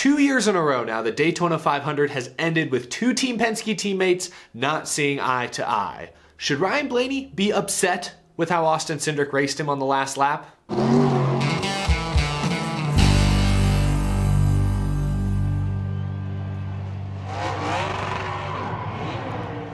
2 years in a row now, the Daytona 500 has ended with two Team Penske teammates not seeing eye to eye. Should Ryan Blaney be upset with how Austin Cindric raced him on the last lap?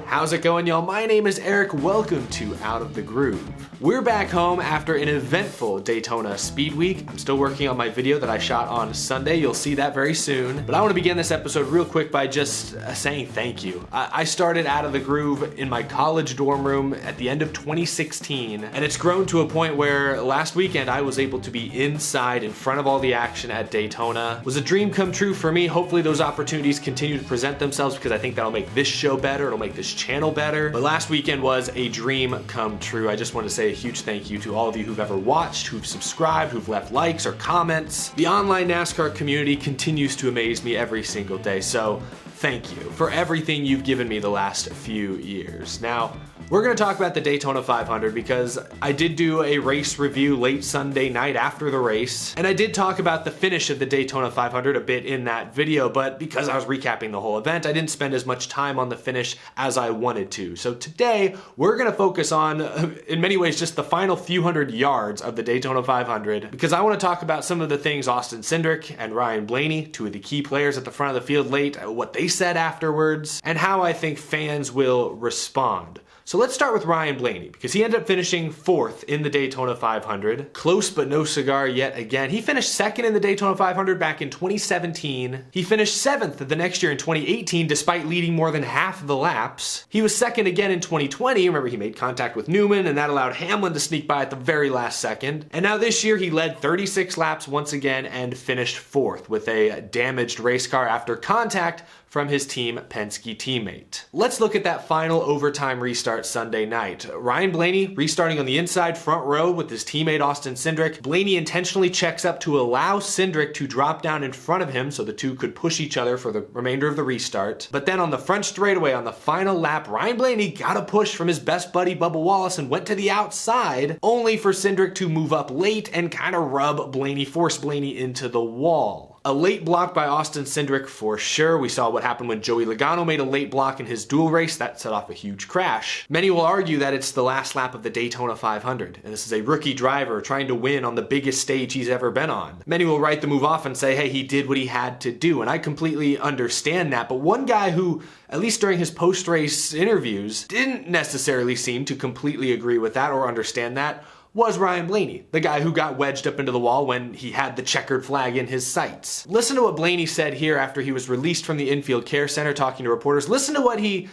How's it going, y'all? My name is Eric. Welcome to Out of the Groove. We're back home after an eventful Daytona Speed Week. I'm still working on my video that I shot on Sunday. You'll see that very soon. But I want to begin this episode real quick by just saying thank you. I started Out of the Groove in my college dorm room at the end of 2016, and it's grown to a point where last weekend I was able to be inside in front of all the action at Daytona. It was a dream come true for me. Hopefully those opportunities continue to present themselves because I think that'll make this show better. It'll make this channel better. But last weekend was a dream come true. I just want to say a huge thank you to all of you who've ever watched, who've subscribed, who've left likes or comments. The online NASCAR community continues to amaze me every single day, so thank you for everything you've given me the last few years. Now, we're gonna talk about the Daytona 500 because I did do a race review late Sunday night after the race, and I did talk about the finish of the Daytona 500 a bit in that video, but because I was recapping the whole event, I didn't spend as much time on the finish as I wanted to. So today, we're gonna focus on, in many ways, just the final few hundred yards of the Daytona 500, because I wanna talk about some of the things Austin Cindric and Ryan Blaney, two of the key players at the front of the field late, what they said afterwards, and how I think fans will respond. So let's start with Ryan Blaney, because he ended up finishing 4th in the Daytona 500. Close but no cigar yet again. He finished 2nd in the Daytona 500 back in 2017. He finished 7th the next year in 2018, despite leading more than half of the laps. He was 2nd again in 2020. Remember, he made contact with Newman, and that allowed Hamlin to sneak by at the very last second. And now this year, he led 36 laps once again and finished 4th with a damaged race car after contact from his Team Penske teammate. Let's look at that final overtime restart Sunday night. Ryan Blaney restarting on the inside front row with his teammate Austin Cindric. Blaney intentionally checks up to allow Cindric to drop down in front of him so the two could push each other for the remainder of the restart. But then on the front straightaway on the final lap, Ryan Blaney got a push from his best buddy Bubba Wallace and went to the outside, only for Cindric to move up late and kind of force Blaney into the wall. A late block by Austin Cindric for sure. We saw what happened when Joey Logano made a late block in his dual race. That set off a huge crash. Many will argue that it's the last lap of the Daytona 500, and this is a rookie driver trying to win on the biggest stage he's ever been on. Many will write the move off and say, hey, he did what he had to do, and I completely understand that. But one guy who, at least during his post-race interviews, didn't necessarily seem to completely agree with that or understand that was Ryan Blaney, the guy who got wedged up into the wall when he had the checkered flag in his sights. Listen to what Blaney said here after he was released from the infield care center talking to reporters. Listen to what he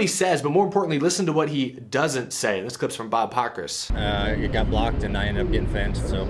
says, but more importantly, listen to what he doesn't say. This clip's from Bob Pockrass. It got blocked and I ended up getting fenced, so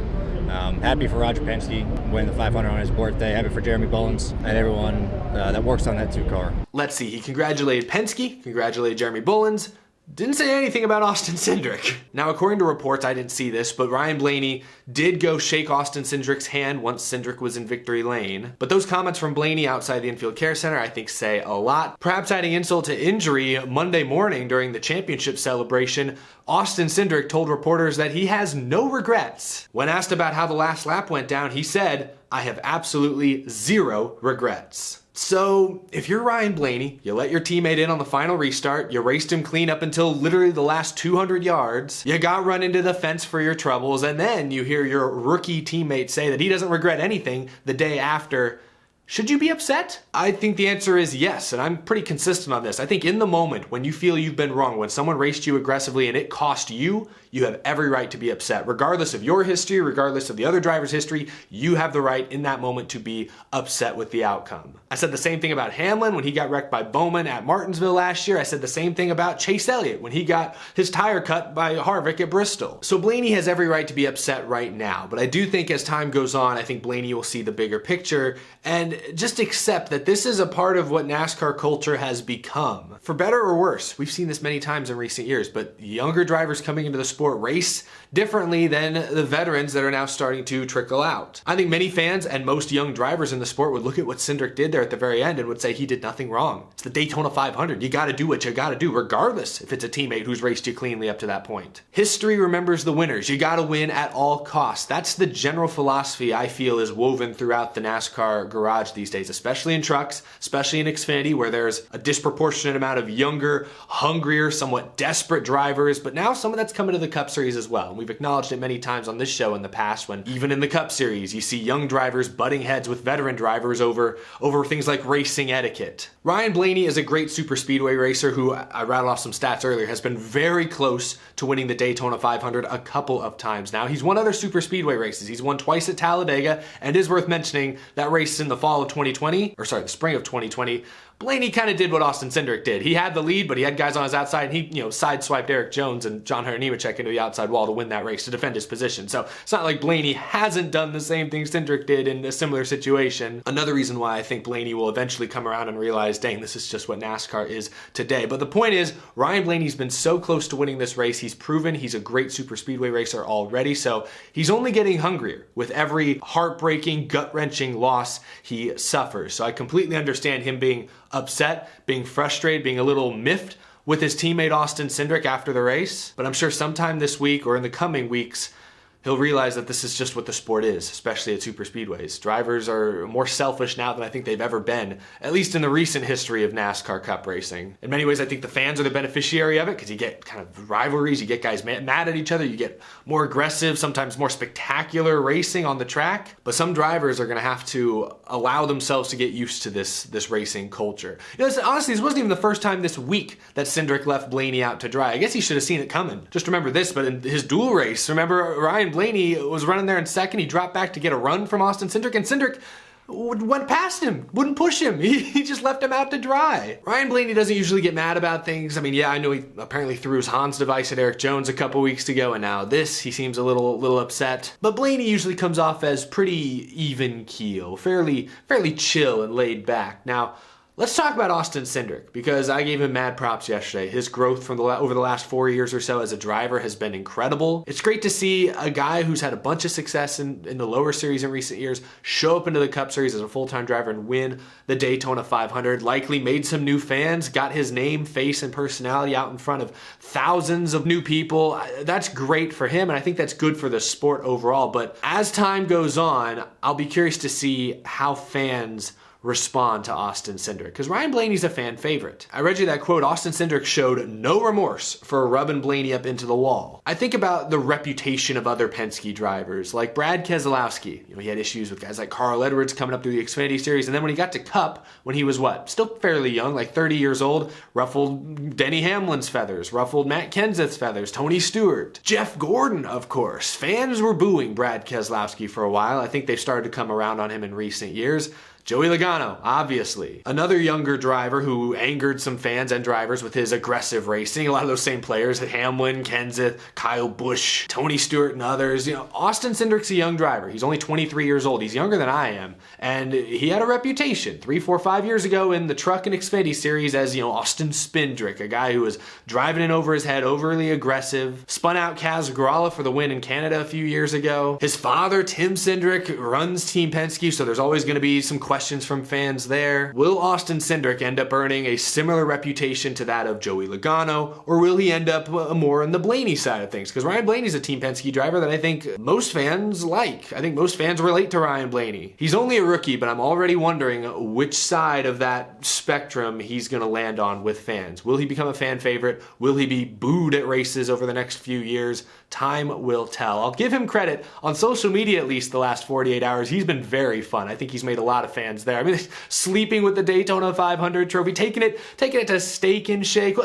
happy for Roger Penske winning the 500 on his birthday. Happy for Jeremy Bullins and everyone that works on that car. Let's see, he congratulated Penske, congratulated Jeremy Bullins, didn't say anything about Austin Cindric. Now, according to reports, I didn't see this, but Ryan Blaney did go shake Austin Cindric's hand once Cindric was in victory lane. But those comments from Blaney outside the infield care center, I think, say a lot. Perhaps adding insult to injury, Monday morning during the championship celebration, Austin Cindric told reporters that he has no regrets. When asked about how the last lap went down, he said, "I have absolutely zero regrets." So, if you're Ryan Blaney, you let your teammate in on the final restart, you raced him clean up until literally the last 200 yards, you got run into the fence for your troubles, and then you hear your rookie teammate say that he doesn't regret anything the day after. Should you be upset? I think the answer is yes, and I'm pretty consistent on this. I think in the moment when you feel you've been wrong, when someone raced you aggressively and it cost you, you have every right to be upset. Regardless of your history, regardless of the other driver's history, you have the right in that moment to be upset with the outcome. I said the same thing about Hamlin when he got wrecked by Bowman at Martinsville last year. I said the same thing about Chase Elliott when he got his tire cut by Harvick at Bristol. So Blaney has every right to be upset right now, but I do think as time goes on, I think Blaney will see the bigger picture and just accept that this is a part of what NASCAR culture has become. For better or worse, we've seen this many times in recent years, but younger drivers coming into the sport race differently than the veterans that are now starting to trickle out. I think many fans and most young drivers in the sport would look at what Cindric did there at the very end and would say he did nothing wrong. It's the Daytona 500. You gotta do what you gotta do, regardless if it's a teammate who's raced you cleanly up to that point. History remembers the winners. You gotta win at all costs. That's the general philosophy I feel is woven throughout the NASCAR garage watch these days, especially in trucks, especially in Xfinity, where there's a disproportionate amount of younger, hungrier, somewhat desperate drivers, but now some of that's coming to the Cup Series as well. And we've acknowledged it many times on this show in the past when even in the Cup Series, you see young drivers butting heads with veteran drivers over things like racing etiquette. Ryan Blaney is a great super speedway racer who, I rattled off some stats earlier, has been very close to winning the Daytona 500 a couple of times now. He's won other super speedway races. He's won twice at Talladega, and it is worth mentioning that race in the the spring of 2020, Blaney kind of did what Austin Cindric did. He had the lead, but he had guys on his outside, and he, sideswiped Eric Jones and John Hunter Nemechek into the outside wall to win that race to defend his position. So it's not like Blaney hasn't done the same thing Cindric did in a similar situation. Another reason why I think Blaney will eventually come around and realize, dang, this is just what NASCAR is today. But the point is, Ryan Blaney's been so close to winning this race. He's proven he's a great super speedway racer already, so he's only getting hungrier with every heartbreaking, gut-wrenching loss he suffers. So I completely understand him being upset, being frustrated, being a little miffed with his teammate Austin Cindric after the race. But I'm sure sometime this week or in the coming weeks, he'll realize that this is just what the sport is, especially at super speedways. Drivers are more selfish now than I think they've ever been, at least in the recent history of NASCAR Cup racing. In many ways, I think the fans are the beneficiary of it because you get kind of rivalries, you get guys mad at each other, you get more aggressive, sometimes more spectacular racing on the track. But some drivers are going to have to allow themselves to get used to this racing culture. Honestly, this wasn't even the first time this week that Cindric left Blaney out to dry. I guess he should have seen it coming. Just remember this, but in his dual race, remember Ryan Blaney was running there in second. He dropped back to get a run from Austin Cindric, and Cindric went past him, wouldn't push him. He just left him out to dry. Ryan Blaney doesn't usually get mad about things. I mean, yeah, I know he apparently threw his Hans device at Eric Jones a couple weeks ago, and now he seems a little upset. But Blaney usually comes off as pretty even keel, fairly chill and laid back. Now, let's talk about Austin Cindric, because I gave him mad props yesterday. His growth from over the last 4 years or so as a driver has been incredible. It's great to see a guy who's had a bunch of success in the lower series in recent years show up into the Cup Series as a full-time driver and win the Daytona 500. Likely made some new fans, got his name, face, and personality out in front of thousands of new people. That's great for him, and I think that's good for the sport overall. But as time goes on, I'll be curious to see how fans respond to Austin Cindric, because Ryan Blaney's a fan favorite. I read you that quote, Austin Cindric showed no remorse for rubbing Blaney up into the wall. I think about the reputation of other Penske drivers, like Brad Keselowski. He had issues with guys like Carl Edwards coming up through the Xfinity Series, and then when he got to Cup, when he was still fairly young, like 30 years old, ruffled Denny Hamlin's feathers, ruffled Matt Kenseth's feathers, Tony Stewart, Jeff Gordon, of course. Fans were booing Brad Keselowski for a while. I think they've started to come around on him in recent years. Joey Logano, obviously. Another younger driver who angered some fans and drivers with his aggressive racing. A lot of those same players, Hamlin, Kenseth, Kyle Busch, Tony Stewart, and others. Austin Cindric's a young driver. He's only 23 years old. He's younger than I am. And he had a reputation 3, 4, 5 years ago in the Truck and Xfinity Series as, Austin Spindrick, a guy who was driving in over his head, overly aggressive. Spun out Kaz Grala for the win in Canada a few years ago. His father, Tim Cindric, runs Team Penske, so there's always going to be some questions from fans there. Will Austin Cindric end up earning a similar reputation to that of Joey Logano, or will he end up more on the Blaney side of things? Because Ryan Blaney's a Team Penske driver that I think most fans like. I think most fans relate to Ryan Blaney. He's only a rookie, but I'm already wondering which side of that spectrum he's going to land on with fans. Will he become a fan favorite? Will he be booed at races over the next few years? Time will tell. I'll give him credit. On social media, at least the last 48 hours, he's been very fun. I think he's made a lot of fans there. I mean, sleeping with the Daytona 500 trophy, taking it to Steak and Shake,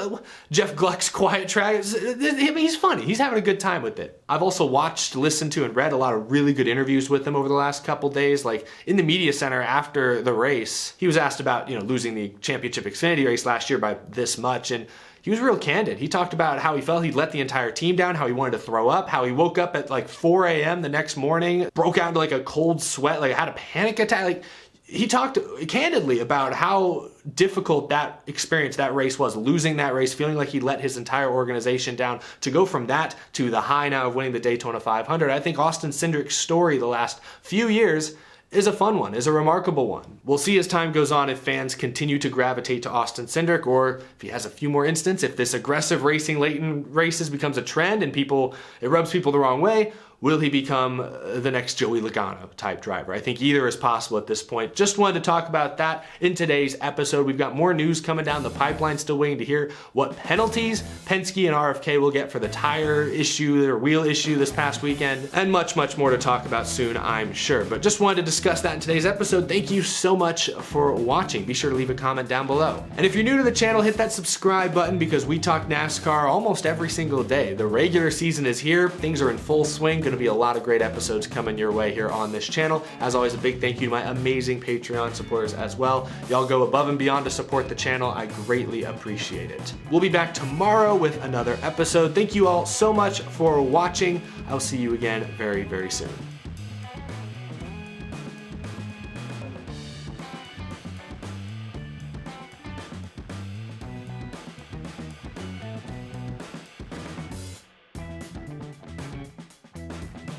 Jeff Gluck's quiet track. He's funny. He's having a good time with it. I've also watched, listened to, and read a lot of really good interviews with him over the last couple days. Like in the media center after the race, he was asked about, losing the championship Xfinity race last year by this much, and he was real candid. He talked about how he felt he'd let the entire team down, how he wanted to throw up, how he woke up at 4 a.m. the next morning, broke out into a cold sweat, had a panic attack. He talked candidly about how difficult that experience, that race was, losing that race, feeling like he let his entire organization down. To go from that to the high now of winning the Daytona 500, I think Austin Cindric's story the last few years is a fun one, is a remarkable one. We'll see as time goes on if fans continue to gravitate to Austin Cindric, or if he has a few more instances, if this aggressive racing late in races becomes a trend and it rubs people the wrong way, will he become the next Joey Logano type driver? I think either is possible at this point. Just wanted to talk about that in today's episode. We've got more news coming down the pipeline, still waiting to hear what penalties Penske and RFK will get for the tire issue, their wheel issue this past weekend, and much, much more to talk about soon, I'm sure. But just wanted to discuss that in today's episode. Thank you so much for watching. Be sure to leave a comment down below. And if you're new to the channel, hit that subscribe button because we talk NASCAR almost every single day. The regular season is here. Things are in full swing. Going to be a lot of great episodes coming your way here on this channel. As always, a big thank you to my amazing Patreon supporters as well. Y'all go above and beyond to support the channel. I greatly appreciate it. We'll be back tomorrow with another episode. Thank you all so much for watching. I'll see you again very, very soon.